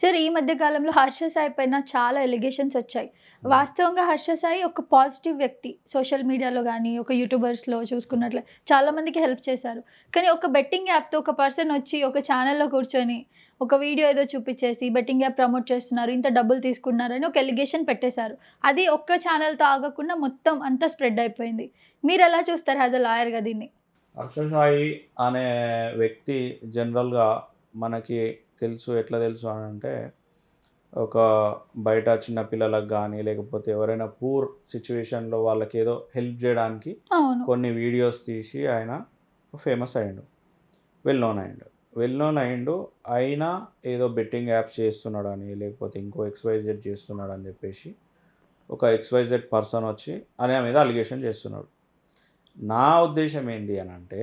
సరే ఈ మధ్య కాలంలో 'హర్ష సాయి' పైన చాలా ఎలిగేషన్స్ వచ్చాయి. హ్మ్. వాస్తవంగా 'హర్ష సాయి' ఒక పాజిటివ్ వ్యక్తి. సోషల్ మీడియాలో గాని, ఒక యూట్యూబర్స్‌లో చూసుకున్నట్లే చాలా మందికి హెల్ప్ చేశారు. కానీ ఒక బెట్టింగ్ యాప్‌తో ఒక పర్సన్ వచ్చి ఒక ఛానెల్‌లో కూర్చొని ఒక వీడియో ఏదో చూపిచ్చేసి బెట్టింగ్ యాప్ ప్రమోట్ చేస్తున్నారు. ఇంత డబ్బులు తీసుకుంటున్నారని ఒక ఎలిగేషన్ పెట్టేశారు. అది ఒక్క ఛానెల్‌తో ఆగకుండా మొత్తం అంతా స్ప్రెడ్ అయిపోయింది. మీరెలా చూస్తారు యాస్ ఎ లాయర్‌గా దీన్ని? హర్ష సాయి అనే వ్యక్తి జనరల్‌గా మనకి తెలుసు. ఎట్లా తెలుసు అనంటే, ఒక బయట చిన్న పిల్లలకు గానీ, లేకపోతే ఎవరైనా పూర్ సిట్యుయేషన్‌లో వాళ్ళకేదో హెల్ప్ జేయడానికి అవును. కొన్ని వీడియోస్ తీసి ఆయన ఫేమస్ అయ్యిండు. వెల్ నోన్ అయ్యిండు. వెల్ నోన్ అయ్యిండు. అయినా ఏదో బెట్టింగ్ యాప్స్ చేస్తున్నాడని, లేకపోతే ఇంకో ఎక్స్‌వైజెడ్ చేస్తున్నాడని జెప్పేసి, ఒక ఎక్స్‌వైజెడ్ పర్సన్ వచ్చి ఆయన మీద అలిగేషన్ చేస్తున్నాడు. నా ఉద్దేశ్యం ఏంది అనంటే,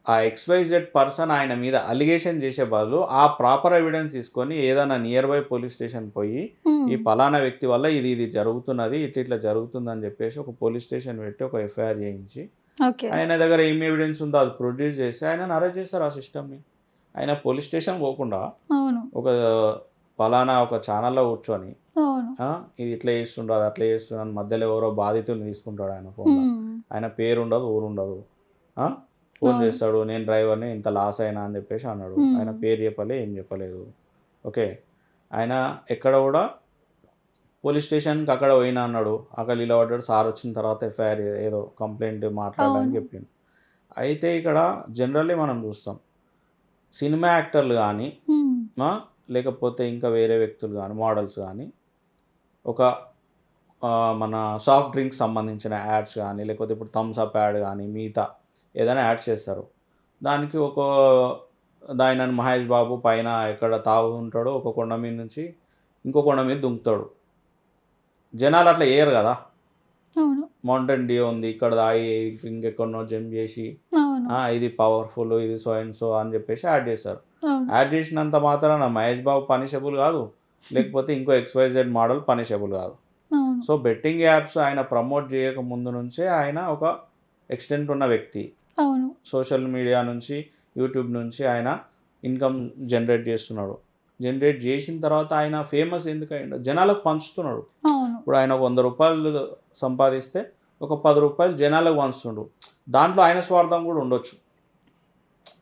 ఆ ఎక్స్‌వైజెడ్ పర్సన్ ఆయన మీద అలిగేషన్ చేసే బదులు, ఆ ప్రాపర్ ఎవిడెన్స్ తీసుకొని ఏదైనా నియర్ బై పోలీస్ స్టేషన్ పోయి, హ్మ్. ఈ పలానా వ్యక్తి వల్ల ఇది ఇది జరుగుతున్నది. ఇట్లా జరుగుతుందని చెప్పేసి ఒక పోలీస్ స్టేషన్ పెట్టి ఒక ఎఫ్ఐఆర్ చేయించి, ఓకే. ఆయన దగ్గర ఏం ఎవిడెన్స్ ఉందో అది ప్రొడ్యూస్ చేసి ఆయనని అరెస్ట్ చేస్తారు ఆ సిస్టమ్‌ని. ఆయన పోలీస్ స్టేషన్ పోకుండా అవును. ఒక పలానా ఒక ఛానెల్‌లో కూర్చొని అవును. ఇది ఇట్లా చేస్తుండు, అది అట్లా చేస్తుండు అని మధ్యలో ఎవరో బాధితుల్ని తీసుకుంటాడు ఆయన ఫోన్‌ల. హ్మ్. ఆయన పేరుండదు, ఊరుండదు. ఆ! ఫోన్ అవును. చేస్తాడు. నేను డ్రైవర్‌ని ఇంత లాస్ అయినా అని చెప్పేసి అన్నాడు. ఆయన హ్మ్. పేరు చెప్పలే, ఏం చెప్పలేదు. ఓకే. ఆయన ఎక్కడ కూడా పోలీస్ స్టేషన్‌కి అక్కడ పోయినా అన్నాడు. అక్కడ నిలబడ్డాడు. సార్ వచ్చిన తర్వాత ఎఫ్ఐఆర్ ఏదో కంప్లెయింట్ మాట్లాడడానికి అవును. చెప్పిండు. అయితే ఇక్కడ జనరల్లీ మనం చూస్తాం. సినిమా యాక్టర్లు గానీ, హ్మ్. ఆ! లేకపోతే ఇంకా వేరే వ్యక్తులు గానీ, మోడల్స్ గానీ, ఒక మన సాఫ్ట్ డ్రింక్స్ సంబంధించిన యాడ్స్ గానీ, లేకపోతే ఇప్పుడు థమ్స్ అప్ యాడ్ గానీ, మిగతా ఏదైనా యాడ్స్ చేస్తారు. దానికి ఆయనను మహేష్ బాబు పైన ఎక్కడ తాగుతుంటాడో ఒక కొండ మీద నుంచి ఇంకో కొండ మీద దుంకుతాడు. జనాలు అట్లా చేయరు గదా! అవును. మౌంటైన్ డ్యూ ఉంది. ఇక్కడ తాగి ఇంకెక్కడనో జంప్ జేసి అవును. ఇది పవర్‌ఫుల్, ఇది సో అండ్ సో అని జెప్పేసి యాడ్ జేస్తారు. అవును. యాడ్ జేసినంత మాత్రాన మహేష్ బాబు పనిషబుల్ గాదు. లేకపోతే ఇంకో ఎక్స్‌వైజెడ్ మోడల్ పనిషబుల్ గాదు. అవును. సో, బెట్టింగ్ యాప్స్ ఆయన ప్రమోట్ జేయక ముందు నుంచే ఆయన ఒక ఎక్స్‌టెంట్ ఉన్న వ్యక్తి. అవును. సోషల్ మీడియా నుంచి, యూట్యూబ్ నుంచి ఆయన ఇన్‌కమ్ జనరేట్ జేస్తున్నాడు. జనరేట్ జేసిన తర్వాత ఆయన ఫేమస్ ఎందుకయిండో జనాలకు పంచుతున్నాడు. అవును. ఇప్పుడు ఆయన ఒక రూ. 100 సంపాదిస్తే ఒక రూ. 10 జనాలకు పంచుతుండు. దాంట్లో ఆయన స్వార్థం గూడా ఉండొచ్చు.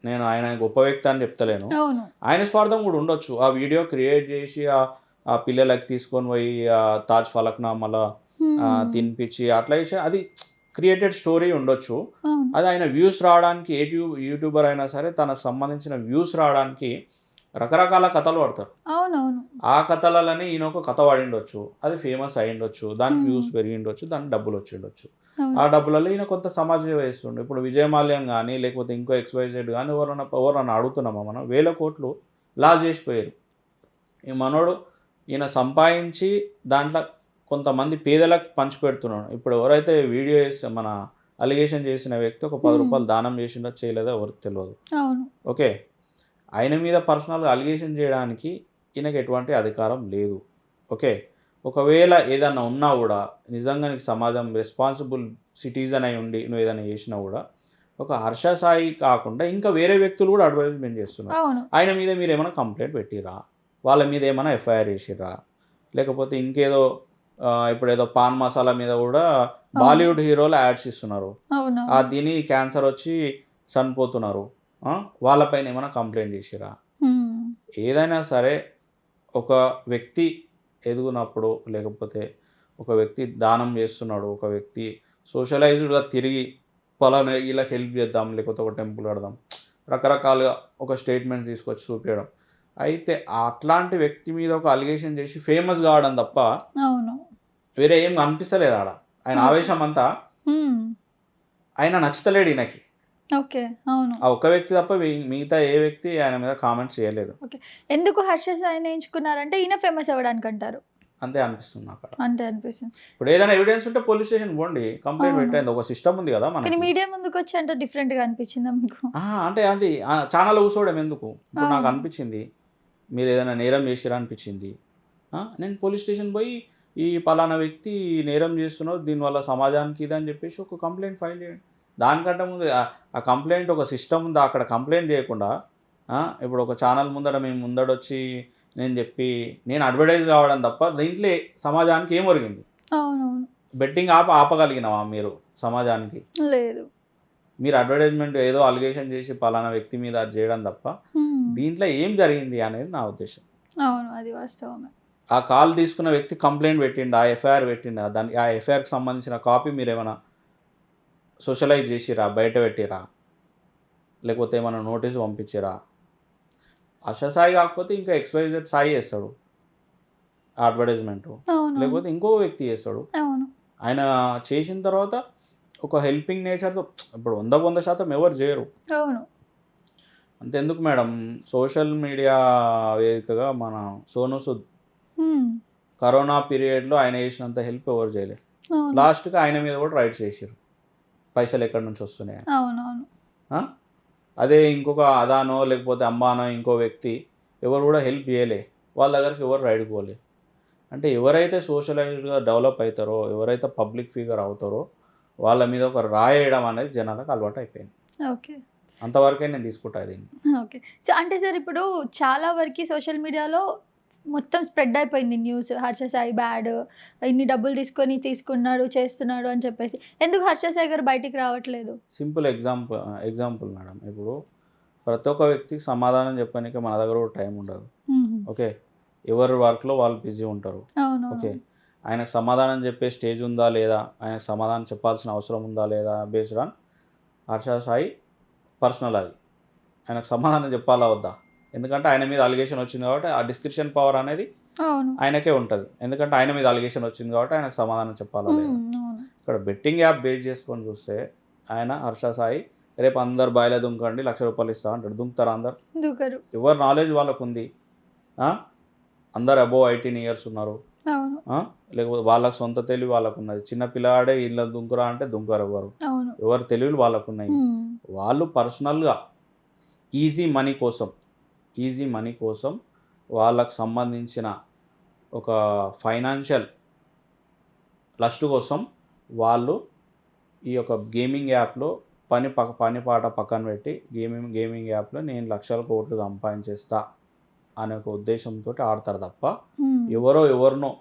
నేను ఆయన గొప్ప వ్యక్తి అని చెప్తలేను. అవును. ఆయన స్వార్థం గూడా ఉండొచ్చు. ఆ వీడియో క్రియేట్ జేసి ఆ పిల్లలకి తీసుకొని పోయి తాజ్ ఫలక్నామాలో హ్మ్. తినిపిచ్చి అట్లా చేసి అది క్రియేటెడ్ స్టోరీ ఉండొచ్చు. అవును. అది ఆయన వ్యూస్ రావడానికి యూట్యూబర్ అయినా సరే తనకు సంబంధించిన వ్యూస్ రావడానికి రకరకాల కథలు పడతారు. అవునవును. ఆ కథలలోనే ఈయన ఒక కథ పడిండొచ్చు. అది ఫేమస్ అయ్యుండొచ్చు. దానికి హ్మ్. వ్యూస్ పెరిగిండొచ్చు. దానికి డబ్బులొచ్చిండొచ్చు. అవును. ఆ డబ్బులలో ఈయన కొంత సమాజ సేవ చేస్తుండు. ఇప్పుడు 'విజయ్ మాల్యా'n గాని, లేకపోతే ఇంకో ఎక్స్‌వైజెడ్ గాని ఎవరన్నా అడుగుతున్నామా మనం? వేల కోట్లు లాస్ జేసిపోయారు. ఈ మనోడు ఈయన సంపాదించి దాంట్లో కొంతమంది పేదలకు పంచిపెడుతున్నాడు. ఇప్పుడు ఎవరైతే వీడియో మన అలిగేషన్ చేసిన వ్యక్తి ఒక రూ. హ్మ్. 10 దానం చేసిండో చేయలేదో ఎవరికీ తెలవదు. అవును. ఓకే. ఆయన మీద పర్సనల్‌గా అలిగేషన్ చేయడానికి ఈయనకి ఎటువంటి అధికారం లేదు. ఓకే. ఒకవేళ ఏదన్నా ఉన్నా గూడా నిజంగా నీకు సమాజం రెస్పాన్సిబుల్ సిటిజన్ అయి ఉండి నువ్వేదైనా చేసినా గూడా ఒక హర్ష సాయి కాకుండా ఇంకా వేరే వ్యక్తులు గూడా అడ్వర్టైజ్‌మెంట్ చేస్తున్నారు. అవును. ఆయన మీద మీరేమైనా కంప్లెయింట్ పెట్టిర్రా? వాళ్ళ మీద ఏమైనా ఎఫ్ఐఆర్ ఏసిర్రా? లేకపోతే ఇంకేదో ఇప్పుడేదో పాన్ మసాలా మీద గూడా అవును. బాలీవుడ్ హీరోలు యాడ్స్ ఇస్తున్నారు. అవునవును. తిని క్యాన్సరొచ్చి చనిపోతున్నారు. ఆ! వాళ్ళపైన ఏమైనా కంప్లెయింట్ చేసిర్రా? హ్మ్. ఏదైనా సరే ఒక వ్యక్తి ఎదుగునప్పుడు, లేకపోతే ఒక వ్యక్తి దానం చేస్తున్నాడు, ఒక వ్యక్తి సోషలైజ్డ్‌గా తిరిగి పలానా ఈళ్ళకి హెల్ప్ చేద్దాం, లేకపోతే ఒక టెంపుల్ కడదాం. రకరకాలుగా ఒక స్టేట్మెంట్స్ తీసుకొచ్చి చూపియడం. అయితే అట్లాంటి వ్యక్తి మీద ఒక అలిగేషన్ చేసి ఫేమస్ కావడం తప్ప, అవును. వేరే ఏం కనిపిస్తలేదు ఆడ. ఆయన ఓకే. ఆవేశం అంతా హ్మ్. ఆయన నచ్చుతలేడు ఈయనకి. ఓకే. అవును. ఆ ఒక్క వ్యక్తి తప్ప మిగతా ఏ వ్యక్తి ఆయన మీద కామెంట్స్ చేయలేదు. ఓకే. ఎందుకు 'హర్ష సాయి'ని ఎంచుకున్నారంటే ఈయన ఫేమస్ అవ్వడానికంటారు. అంతే అనిపిస్తుంది నాకక్కడ. అంతే అనిపిస్తుంది. ఇప్పుడు ఏదైనా ఎవిడెన్స్ ఉంటే పోలీస్ స్టేషన్‌కి పోండి. కంప్లెయింట్ అవును. పెట్టండి. ఒక సిస్టమ్ ఉంది గదా కానీ మనకి. మీడియా ముందుకొచ్చి అంత డిఫరెంట్‌గా అనిపించిందా మీకు? అంటే అది ఛానెల్‌లో కూసోవడం ఎందుకు? ఇప్పుడు నాకు అవును. అనిపించింది. మీరేదైనా నేరం చేసిర్రా అనిపించింది. నేను పోలీస్ స్టేషన్ పోయి ఈ పలానా వ్యక్తి నేరం చేస్తున్నాడు. దీనివల్ల సమాజానికి ఇది అని చెప్పేసి ఒక కంప్లెయింట్ ఫైల్ చేయండి. దానికంటే ముందు ఆ కంప్లెయింట్ ఒక సిస్టమ్ ఉందా? అక్కడ కంప్లెయింట్ చేయకుండా ఇప్పుడు ఒక ఛానెల్ ముందర మేము ముందడొచ్చి నేను అడ్వర్టైజ్ కావడం తప్ప దీంట్లో సమాజానికి ఏం ఒరిగింది? అవునవును. బెట్టింగ్ ఆపగలిగినావా మీరు సమాజానికి? లేదు. మీరు అడ్వర్టైజ్మెంట్ ఏదో అలిగేషన్ చేసి పలానా వ్యక్తి మీద అది చేయడం తప్ప దీంట్లో ఏం జరిగింది అనేది నా ఉద్దేశం. అవును. అది వాస్తవమే. ఆ కాల్ తీసుకున్న వ్యక్తి కంప్లైంట్ పెట్టిండా, ఎఫ్ఐఆర్ పెట్టిండా, దానికి ఆ ఎఫ్ఐఆర్కి సంబంధించిన కాపీ మీరు ఏమైనా సోషలైజ్ చేసిరా, బయట పెట్టిరా, లేకపోతే ఏమైనా నోటీస్ పంపించిరా? హర్ష సాయి కాకపోతే ఇంకా XYZ సాయి చేస్తాడు అడ్వర్టైజ్మెంటు, లేకపోతే ఇంకో వ్యక్తి చేస్తాడు. అవును. ఆయన చేసిన తర్వాత ఒక హెల్పింగ్ నేచర్తో ఇప్పుడు 100% ఎవరు చేయరు. అవును. అంతెందుకు మేడం, సోషల్ మీడియా వేదికగా మన సోను సూద్ కరోనా పీరియడ్లో ఆయన చేసినంత హెల్ప్ ఎవరు చేయలేదు. లాస్ట్గా ఆయన మీద కూడా రైట్స్ చేసారు, పైసలు ఎక్కడి నుంచి వస్తున్నాయి. అవునవును. అదే ఇంకొక అదానో లేకపోతే అంబానో ఇంకో వ్యక్తి ఎవరు కూడా హెల్ప్ చేయలే, వాళ్ళ దగ్గరికి ఎవరు రైడ్కి పోలే. అంటే ఎవరైతే సోషలైజ్డ్గా డెవలప్ అవుతారో, ఎవరైతే పబ్లిక్ ఫిగర్ అవుతారో వాళ్ళ మీద ఒక రాయడం అనేది జనాలకు అలవాటు అయిపోయింది. ఓకే. అంతవరకే నేను తీసుకుంటా దీన్ని. ఓకే. సో అంటే సార్ ఇప్పుడు చాలా వరకు సోషల్ మీడియాలో మొత్తం స్ప్రెడ్ అయిపోయింది న్యూస్. హర్ష సాయి బ్యాడ్, ఇన్ని డబ్బులు తీసుకున్నాడు, చేస్తున్నాడు అని చెప్పేసి. ఎందుకు హర్ష సాయి గారు బయటికి రావట్లేదు? సింపుల్ ఎగ్జాంపుల్ మేడం, ఇప్పుడు ప్రతి ఒక్క వ్యక్తికి సమాధానం చెప్పడానికి మన దగ్గర కూడా టైం ఉండదు. ఓకే, ఎవరి వర్క్లో వాళ్ళు బిజీ ఉంటారు. ఓకే, ఆయనకు సమాధానం చెప్పే స్టేజ్ ఉందా లేదా, ఆయనకు సమాధానం చెప్పాల్సిన అవసరం ఉందా లేదా based on Harsha Sai personal. అది ఆయనకు సమాధానం చెప్పాలా వద్దా? ఎందుకంటే ఆయన మీద అలిగేషన్ వచ్చింది కాబట్టి ఆ డిస్క్రిప్షన్ పవర్ అనేది ఆయనకే ఉంటుంది. ఎందుకంటే ఆయన మీద అలిగేషన్ వచ్చింది కాబట్టి ఆయనకు సమాధానం చెప్పాలా లేదా. ఇక్కడ బెట్టింగ్ యాప్ బేస్ చేసుకొని చూస్తే ఆయన హర్ష సాయి రేపు అందరు బాయిలో దుంకండి, ₹1,00,000 ఇస్తా అంటాడు. దుంకుతారా అందరు? ఎవరు నాలెడ్జ్ వాళ్ళకు ఉంది. అందరు అబోవ్ 18 ఇయర్స్ ఉన్నారు. లేకపోతే వాళ్ళకి సొంత తెలివి వాళ్ళకు ఉన్నది. చిన్న పిల్లాడే ఇళ్ళ దుంకురా అంటే దుంకరు ఎవరు. ఎవరు తెలివిలు వాళ్ళకు ఉన్నాయి. వాళ్ళు పర్సనల్గా ఈజీ మనీ కోసం వాళ్ళకు సంబంధించిన ఒక ఫైనాన్షియల్ లస్ట్ కోసం వాళ్ళు ఈ యొక్క గేమింగ్ యాప్లో పని పాట పక్కన పెట్టి గేమింగ్ యాప్లో నేను లక్షల కోట్లు సంపాదించేస్తా అనే ఒక ఉద్దేశంతో ఆడతారు తప్ప ఎవరినో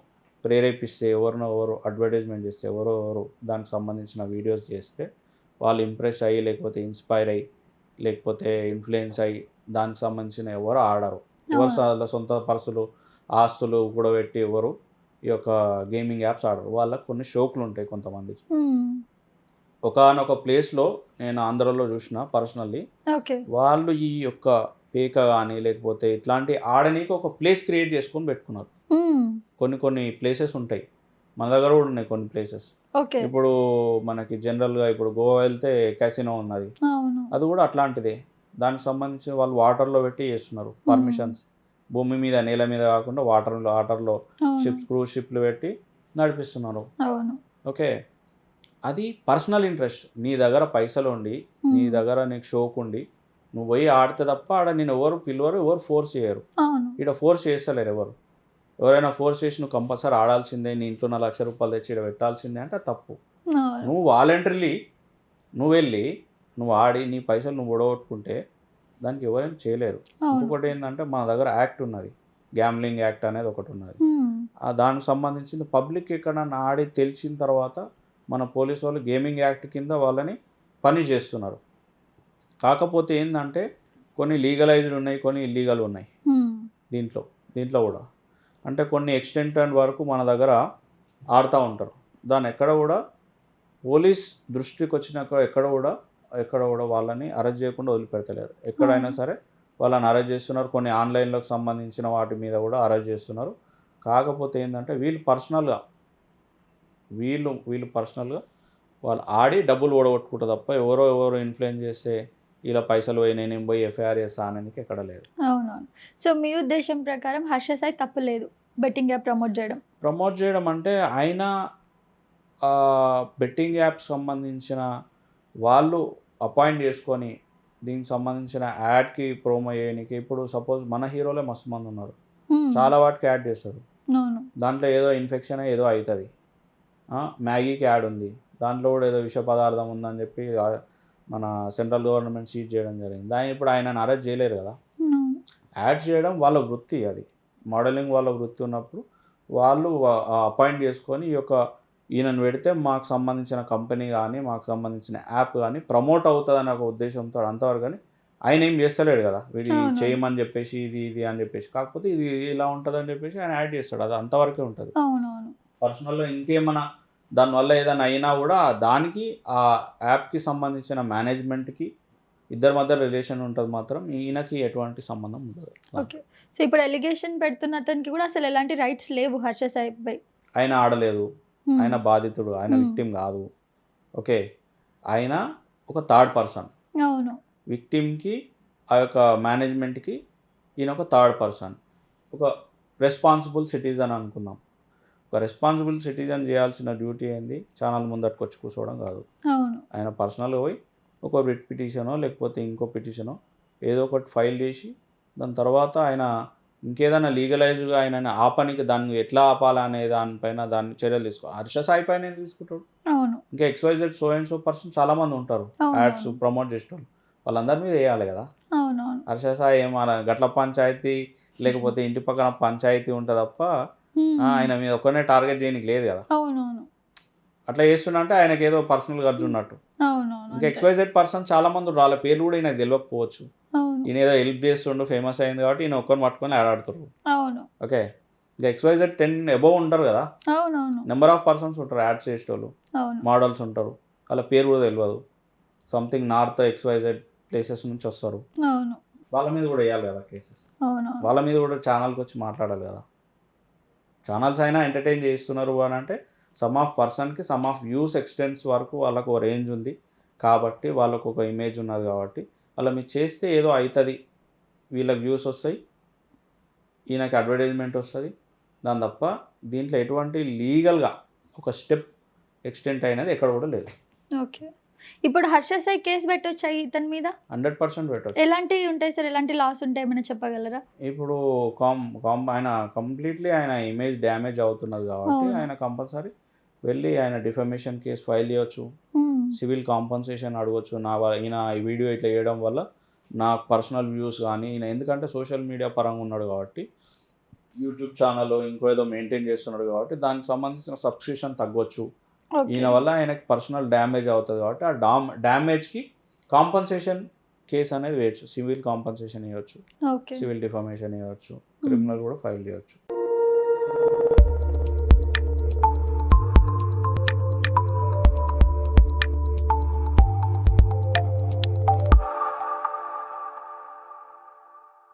ప్రేరేపిస్తే, ఎవరు అడ్వర్టైజ్మెంట్ చేస్తే, ఎవరు దానికి సంబంధించిన వీడియోస్ చేస్తే వాళ్ళు ఇంప్రెస్ అయ్యి లేకపోతే ఇన్స్పైర్ అయ్యి లేకపోతే ఇన్ఫ్లుయెన్స్ అయ్యి దానికి సంబంధించిన ఎవరు ఆడరు. ఎవరు సొంత పర్సులు ఆస్తులు కూడా పెట్టి ఎవరు ఈ యొక్క గేమింగ్ యాప్స్ ఆడరు. వాళ్ళకి కొన్ని షోకులు ఉంటాయి కొంతమందికి. ఒకానొక ప్లేస్లో నేను ఆంధ్రలో చూసిన పర్సనల్లీ, వాళ్ళు ఈ యొక్క పేక కానీ లేకపోతే ఇట్లాంటి ఆడనీకి ఒక ప్లేస్ క్రియేట్ చేసుకొని పెట్టుకున్నారు. కొన్ని ప్లేసెస్ ఉంటాయి, మన దగ్గర కూడా ఉన్నాయి కొన్ని ప్లేసెస్. ఇప్పుడు మనకి జనరల్గా ఇప్పుడు గోవా వెళ్తే క్యాసినో ఉన్నది, అది కూడా అట్లాంటిదే. దానికి సంబంధించి వాళ్ళు వాటర్లో పెట్టి చేస్తున్నారు పర్మిషన్స్. భూమి మీద నేల మీద కాకుండా వాటర్లో క్రూజ్ షిప్లు పెట్టి నడిపిస్తున్నారు. ఓకే, అది పర్సనల్ ఇంట్రెస్ట్. నీ దగ్గర పైసలు ఉండి, నీ దగ్గర నీకు షోక్ ఉండి నువ్వు పోయి ఆడితే తప్ప ఆడ నేను ఎవరు పిలవరు, ఎవరు ఫోర్స్ చేయరు. ఇక్కడ ఫోర్స్ చేస్తలేరు ఎవరు. ఎవరైనా ఫోర్స్ చేసి నువ్వు కంపల్సరీ ఆడాల్సిందే, నీ ఇంట్లో ₹1,00,000 తెచ్చి ఇక్కడ పెట్టాల్సిందే అంటే తప్పు. నువ్వు వాలంటరీలీ నువ్వు వెళ్ళి నువ్వు ఆడి నీ పైసలు నువ్వు ఓడగొట్టుకుంటే దానికి ఎవరైనా చేయలేరు. ఇంకొకటి ఏంటంటే మన దగ్గర యాక్ట్ ఉన్నది, గ్యాంబ్లింగ్ యాక్ట్ అనేది ఒకటి ఉన్నది. దానికి సంబంధించింది పబ్లిక్ ఎక్కడన్నా ఆడి తెలిసిన తర్వాత మన పోలీసు వాళ్ళు గేమింగ్ యాక్ట్ కింద వాళ్ళని పనిష్ చేస్తున్నారు. కాకపోతే ఏంటంటే కొన్ని లీగలైజ్డ్ ఉన్నాయి, కొన్ని ఇల్లీగల్ ఉన్నాయి దీంట్లో కూడా. అంటే కొన్ని ఎక్స్టెంట్ వరకు మన దగ్గర ఆడుతూ ఉంటారు. దాన్ని ఎక్కడ కూడా పోలీస్ దృష్టికి వచ్చినాక ఎక్కడ కూడా వాళ్ళని అరెస్ట్ చేయకుండా వదిలిపెడతలేరు. ఎక్కడైనా సరే వాళ్ళని అరెస్ట్ చేస్తున్నారు. కొన్ని ఆన్లైన్లకు సంబంధించిన వాటి మీద కూడా అరెస్ట్ చేస్తున్నారు. కాకపోతే ఏంటంటే వీళ్ళు పర్సనల్గా వాళ్ళు ఆడి డబ్బులు ఓడగొట్టుకుంటారు తప్ప ఎవరో ఇన్ఫ్లుయెన్స్ చేస్తే ఇలా పైసలు పోయి నేను పోయి ఎఫ్ఐఆర్ చేస్తా అనేది ఎక్కడ లేదు. అవునవును. సో మీ ఉద్దేశం ప్రకారం హర్ష సాయి తప్పలేదు బెట్టింగ్ యాప్ ప్రమోట్ చేయడం అంటే ఆయన బెట్టింగ్ యాప్ సంబంధించిన వాళ్ళు అపాయింట్ చేసుకొని దీనికి సంబంధించిన యాడ్కి ప్రోమో చేయడానికి. ఇప్పుడు సపోజ్ మన హీరోలే మస్తు మంది ఉన్నారు, చాలా వాటికి యాడ్ చేస్తారు. దాంట్లో ఏదో ఇన్ఫెక్షన్ ఏదో అవుతుంది. మ్యాగీకి యాడ్ ఉంది, దాంట్లో కూడా ఏదో విష పదార్థం ఉందని చెప్పి మన సెంట్రల్ గవర్నమెంట్ సీజ్ చేయడం జరిగింది. దాన్ని ఇప్పుడు ఆయన అరెస్ట్ చేయలేరు కదా. యాడ్ చేయడం వాళ్ళ వృత్తి, అది మోడలింగ్ వాళ్ళ వృత్తి ఉన్నప్పుడు వాళ్ళు అపాయింట్ చేసుకొని ఈ యొక్క ఈయనను పెడితే మాకు సంబంధించిన కంపెనీ కానీ మాకు సంబంధించిన యాప్ కానీ ప్రమోట్ అవుతుందని ఒక ఉద్దేశంతో అంతవరకు కానీ ఆయన ఏం చేస్తలేడు కదా వీడి అవును. చేయమని చెప్పేసి ఇది అని చెప్పేసి కాకపోతే ఇది ఇలా ఉంటుందని చెప్పేసి ఆయన యాడ్ చేస్తాడు అది అంతవరకే ఉంటుంది అవునవును. పర్సనల్గా ఇంకేమైనా దానివల్ల ఏదైనా అయినా కూడా దానికి ఆ యాప్కి సంబంధించిన మేనేజ్మెంట్కి ఇద్దరి మధ్య రిలేషన్ ఉంటుంది మాత్రం ఈయనకి ఎటువంటి సంబంధం ఉండదు ఓకే. సో ఇప్పుడు ఎలిగేషన్ పెడుతున్న అతనికి కూడా అసలు ఎలాంటి రైట్స్ లేవు హర్ష సాయిపై. ఆయన ఆడలేదు హ్మ్. ఆయన బాధితుడు ఆయన Hmm. విక్టిమ్ కాదు ఓకే ఆయన ఒక థర్డ్ పర్సన్ అవును. విక్టిమ్కి ఆ యొక్క మేనేజ్మెంట్కి ఈయన ఒక థర్డ్ పర్సన్ ఒక రెస్పాన్సిబుల్ సిటిజన్ అనుకుందాం ఒక రెస్పాన్సిబుల్ సిటిజన్ చేయాల్సిన డ్యూటీ ఏంది ఛానల్ ముందరికి వచ్చి కూర్చోవడం కాదు అవును. ఆయన పర్సనల్గా పోయి ఒక రిట్ పిటిషనో లేకపోతే ఇంకో పిటిషనో ఏదో ఒకటి ఫైల్ చేసి దాని తర్వాత ఆయన ఇంకేదైనా లీగలైజ్గా ఆయన ఆపనికి దాన్ని ఎట్లా ఆపాలనే దానిపైన దాన్ని చర్యలు తీసుకోవాలి హర్ష సాయి పైన ఏం తీసుకుంటాడు అవును. ఇంకా XYZ so and so person చాలామంది ఉంటారు అవును. యాడ్స్ ప్రమోట్ చేసేటోళ్ళు వాళ్ళందరి మీద వేయాలి కదా అవునవును. హర్ష సాయి ఏమన్నా గట్ల పంచాయతీ లేకపోతే ఇంటి పక్కన పంచాయతీ ఉంటుంది తప్ప ఆయన మీద ఒక్కనే టార్గెట్ చేయడానికి లేదు కదా అవునవును. అట్లా చేస్తున్నంటే ఆయనకి ఏదో పర్సనల్ ఖర్చు ఉన్నట్టు అవునవును. ఇంకా XYZ పర్సన్ చాలా మంది ఉన్నారు. వాళ్ళ పేర్లు కూడా ఈయనకు తెలియకపోవచ్చు అవును. ఈయన ఏదో హెల్ప్ చేస్తుండు ఫేమస్ అయింది కాబట్టి ఈయన ఒక్కరిని పట్టుకొని ఆడాడుతారు అవును. ఓకే ఇంకా XYZ 10 అబోవ్ ఉంటారు కదా అవునవును. నెంబర్ ఆఫ్ పర్సన్స్ ఉంటారు యాడ్స్ చేసేటోళ్ళు అవును. మోడల్స్ ఉంటారు వాళ్ళ పేరు కూడా తెలియదు సంథింగ్ నార్త్ XYZ ప్లేసెస్ నుంచి వస్తారు అవును. వాళ్ళ మీద కూడా వేయాలి కదా కేసెస్ అవును. వాళ్ళ మీద కూడా ఛానల్కి వచ్చి మాట్లాడాలి కదా ఛానల్స్ అయినా ఎంటర్టైన్ చేస్తున్నారు అని అంటే సమ్ ఆఫ్ పర్సన్కి సమ్ ఆఫ్ వ్యూస్ ఎక్స్టెంట్స్ వరకు వాళ్ళకు ఒక రేంజ్ ఉంది కాబట్టి వాళ్ళకు ఒక ఇమేజ్ ఉన్నది కాబట్టి వాళ్ళ మీరు చేస్తే ఏదో అవుతుంది వీళ్ళకి వ్యూస్ వస్తాయి ఈయనకి అడ్వర్టైజ్మెంట్ వస్తుంది దాని తప్ప దీంట్లో ఎటువంటి లీగల్గా ఒక స్టెప్ ఎక్స్టెంట్ అయినది ఎక్కడ కూడా లేదు ఓకే. ఇప్పుడు హర్ష సాయి కేసు పెట్టొచ్చా ఇతని మీద? 100% పెట్టచ్చు ఎలాంటివి ఉంటాయి సార్? ఎలాంటి లాస్ ఉంటాయి ఏమైనా చెప్పగలరా? ఇప్పుడు ఆయన కంప్లీట్లీ ఆయన ఇమేజ్ డ్యామేజ్ అవుతున్నది కాబట్టి అవును. ఆయన కంపల్సరీ వెళ్ళి ఆయన డిఫమేషన్ కేసు ఫైల్ చేయొచ్చు సివిల్ కాంపన్సేషన్ అడగవచ్చు ఈయన ఈ వీడియో ఇట్లా చేయడం వల్ల నా పర్సనల్ వ్యూస్ కానీ ఈయన ఎందుకంటే సోషల్ మీడియా పరంగా ఉన్నాడు కాబట్టి యూట్యూబ్ ఛానల్ ఇంకో ఏదో మెయింటైన్ చేస్తున్నాడు కాబట్టి దానికి సంబంధించిన సబ్స్క్రిప్షన్ తగ్గవచ్చు ఈయన వల్ల ఆయనకి పర్సనల్ డ్యామేజ్ అవుతుంది కాబట్టి ఆ డ్యామేజ్కి కాంపన్సేషన్ కేసు అనేది వేయచ్చు సివిల్ కాంపన్సేషన్ ఇవ్వచ్చు సివిల్ డిఫమేషన్ ఇవ్వచ్చు క్రిమినల్ కూడా ఫైల్ చేయవచ్చు